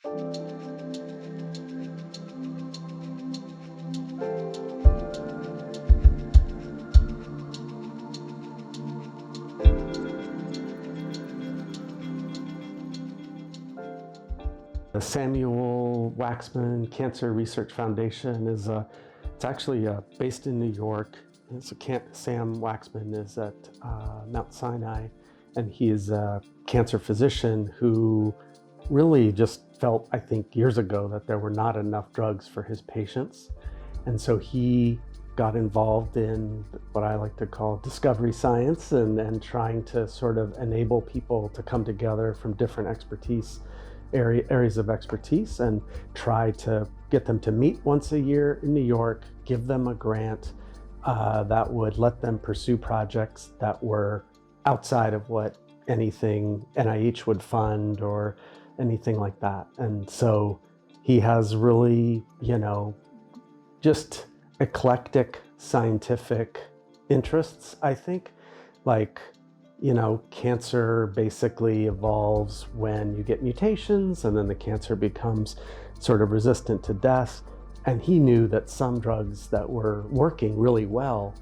The Samuel Waxman Cancer Research Foundation it's actually based in New York. Sam Waxman is at Mount Sinai, and he is a cancer physician who really just felt, I think, years ago that there were not enough drugs for his patients. And so he got involved in what I like to call discovery science and trying to sort of enable people to come together from different areas of expertise and try to get them to meet once a year in New York, give them a grant that would let them pursue projects that were outside of what anything NIH would fund or anything like that. And so he has really, just eclectic scientific interests, I think. Like, cancer basically evolves when you get mutations, and then the cancer becomes sort of resistant to death. And he knew that some drugs that were working really well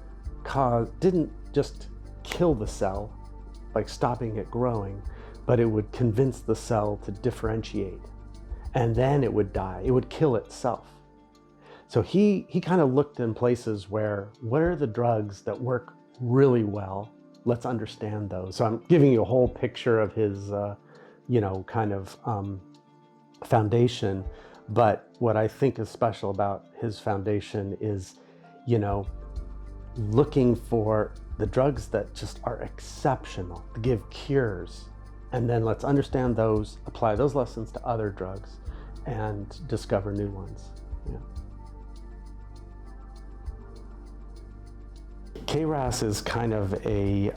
didn't just kill the cell, like stopping it growing, but it would convince the cell to differentiate. And then it would die, it would kill itself. So he kind of looked in places where, what are the drugs that work really well? Let's understand those. So I'm giving you a whole picture of his, foundation. But what I think is special about his foundation is, looking for the drugs that just are exceptional, to give cures. And then let's understand those, apply those lessons to other drugs, and discover new ones. Yeah. KRAS is kind of a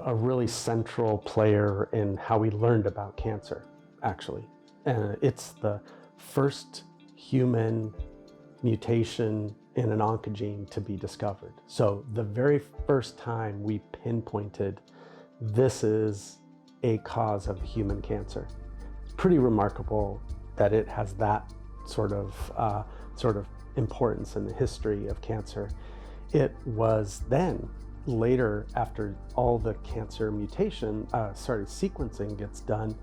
really central player in how we learned about cancer, actually. And it's the first human mutation in an oncogene to be discovered. So the very first time we pinpointed this is a cause of human cancer. Pretty remarkable that it has that sort of importance in the history of cancer. It was then, later, after all the cancer sequencing gets done,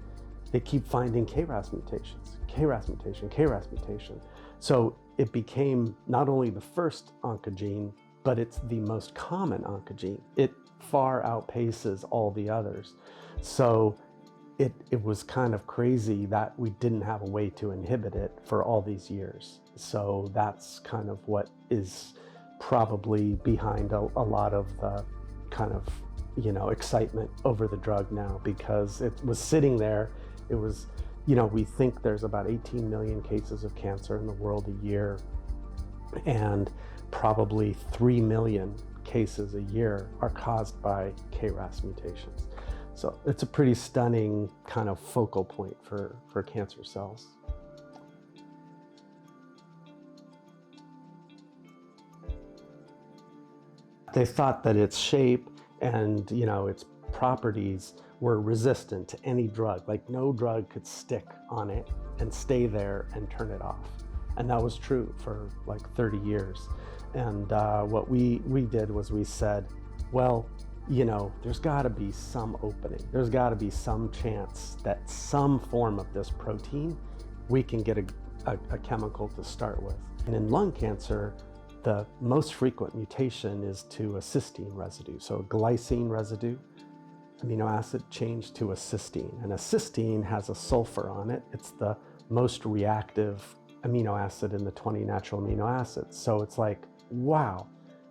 they keep finding KRAS mutations, KRAS mutation, KRAS mutation. So it became not only the first oncogene, but it's the most common oncogene. It far outpaces all the others. So it was kind of crazy that we didn't have a way to inhibit it for all these years. So that's kind of what is probably behind a lot of the kind of, excitement over the drug now, because it was sitting there. It was, we think there's about 18 million cases of cancer in the world a year, and probably 3 million cases a year are caused by KRAS mutations. So it's a pretty stunning kind of focal point for cancer cells. They thought that its shape and its properties were resistant to any drug. Like, no drug could stick on it and stay there and turn it off. And that was true for like 30 years. And what we did was we said, well, there's got to be some opening. There's got to be some chance that some form of this protein, we can get a chemical to start with. And in lung cancer, the most frequent mutation is to a cysteine residue. So a glycine residue, amino acid changed to a cysteine. And a cysteine has a sulfur on it. It's the most reactive amino acid in the 20 natural amino acids. So it's like, wow,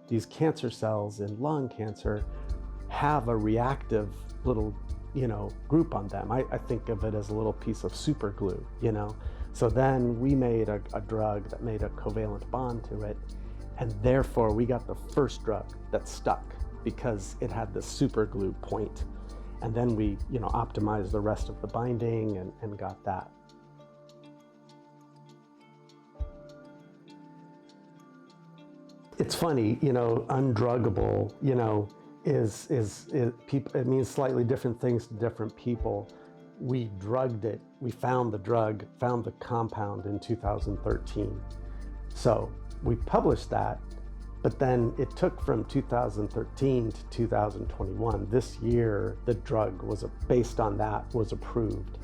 these cancer cells in lung cancer have a reactive little, group on them. I think of it as a little piece of super glue, So then we made a drug that made a covalent bond to it, and therefore we got the first drug that stuck because it had the super glue point. And then we, optimized the rest of the binding and got that. It's funny, undruggable, it means slightly different things to different people. we drugged it. We found the drug, found the compound in 2013. So we published that, but then it took from 2013 to 2021. This year, the drug was based on that was approved.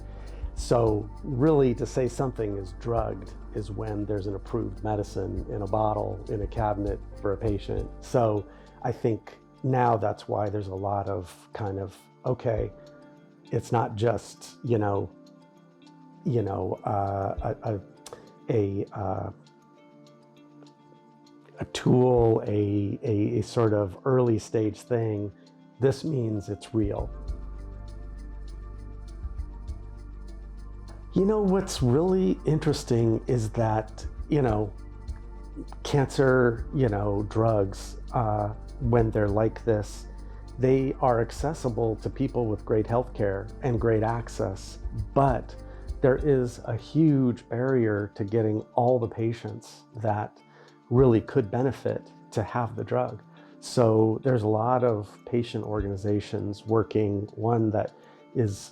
So really, to say something is drugged is when there's an approved medicine in a bottle, in a cabinet for a patient. So I think now that's why there's a lot of kind of, okay, it's not just, a tool, a sort of early stage thing. This means it's real. What's really interesting is that, cancer, drugs, when they're like this, they are accessible to people with great health care and great access, but there is a huge barrier to getting all the patients that really could benefit to have the drug. So there's a lot of patient organizations working, one that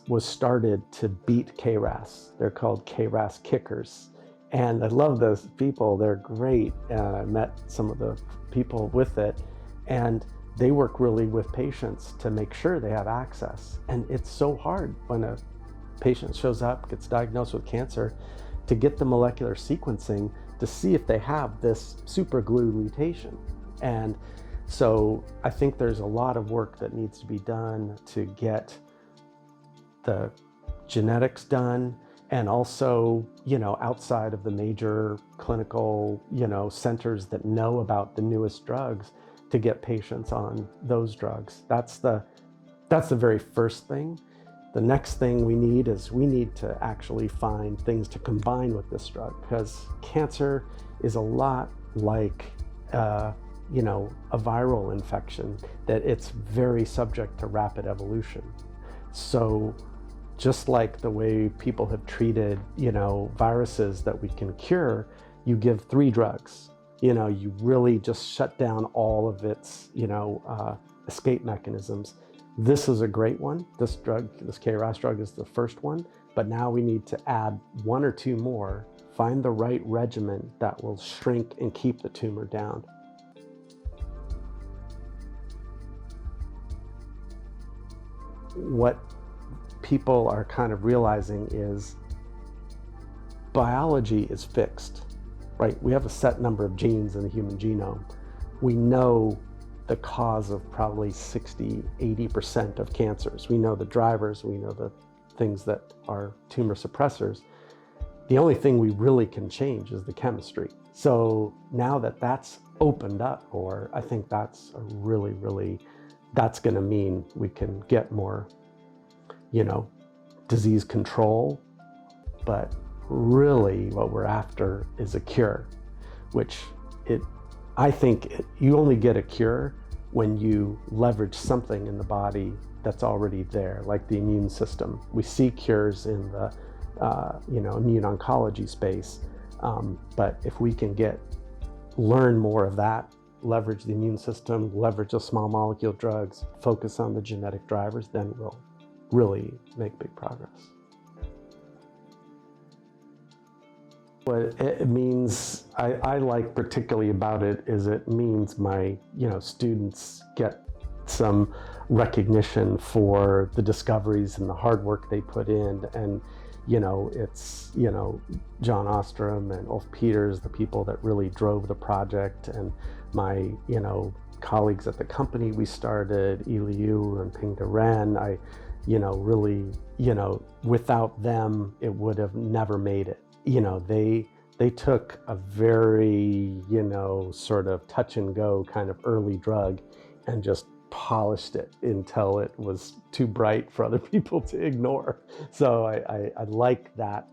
was started to beat KRAS. They're called KRAS kickers. And I love those people, they're great. I met some of the people with it, and they work really with patients to make sure they have access. And it's so hard when a patient shows up, gets diagnosed with cancer, to get the molecular sequencing to see if they have this superglue mutation. And so I think there's a lot of work that needs to be done to get the genetics done, and also, outside of the major clinical, centers that know about the newest drugs, to get patients on those drugs. That's the very first thing. The next thing we need to actually find things to combine with this drug, because cancer is a lot like, a viral infection, that it's very subject to rapid evolution. So just like the way people have treated, viruses that we can cure, you give 3 drugs. You really just shut down all of its, escape mechanisms. This is a great one. This KRAS drug is the first one, but now we need to add 1 or 2 more, find the right regimen that will shrink and keep the tumor down. What people are kind of realizing is biology is fixed, right? We have a set number of genes in the human genome. We know the cause of probably 60–80% of cancers. We know the drivers, we know the things that are tumor suppressors. The only thing we really can change is the chemistry. So now that that's opened up, or I think that's a really, that's gonna mean we can get more, disease control, but really what we're after is a cure, which I think you only get a cure when you leverage something in the body that's already there, like the immune system. We see cures in the immune oncology space, but if we can learn more of that, leverage the immune system, leverage the small molecule drugs, focus on the genetic drivers, then we'll really make big progress. What it means, I like particularly about it, is it means my students get some recognition for the discoveries and the hard work they put in. And it's John Ostrom and Ulf Peters, the people that really drove the project, and my colleagues at the company we started, Ili Yu and Ping De Ren. I really without them it would have never made it. They took a very, sort of touch and go kind of early drug and just polished it until it was too bright for other people to ignore. So I like that.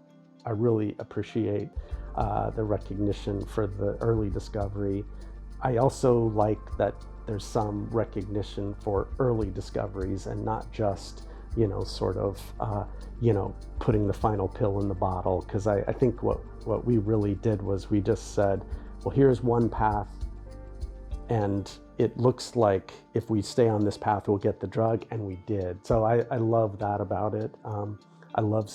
I really appreciate the recognition for the early discovery. I also like that there's some recognition for early discoveries and not just, putting the final pill in the bottle. Because I think what we really did was we just said, well, here's one path, and it looks like if we stay on this path, we'll get the drug, and we did. So I love that about it. I love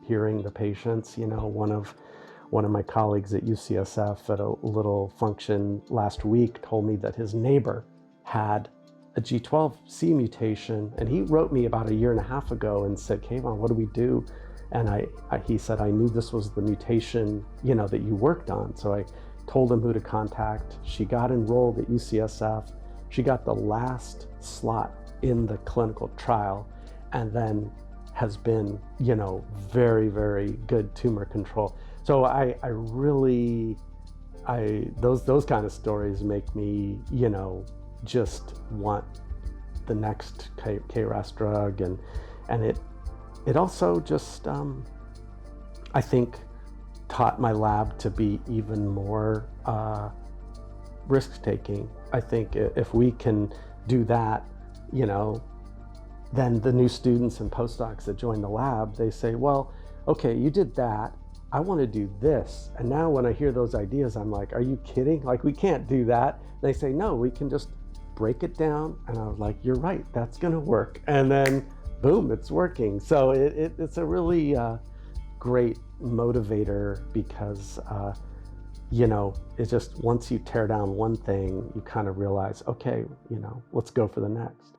hearing the patients. You know, one of my colleagues at UCSF at a little function last week told me that his neighbor had a G12C mutation, and he wrote me about 1.5 years ago and said, Kevan, what do we do? And he said, I knew this was the mutation, you know, that you worked on. So I told him who to contact. She got enrolled at UCSF. She got the last slot in the clinical trial, and then has been, you know, very, very good tumor control. So those kind of stories make me, you know, just want the next KRAS drug, and it also just, I think, taught my lab to be even more risk-taking. I think if we can do that, you know, then the new students and postdocs that join the lab, they say, well, okay, you did that, I want to do this. And now when I hear those ideas, I'm like, are you kidding? Like, we can't do that. They say, no, we can just break it down. And I was like, you're right, that's gonna work. And then boom, it's working. So it's a really great motivator, because you know, it's just once you tear down one thing, you kind of realize, okay, you know, let's go for the next.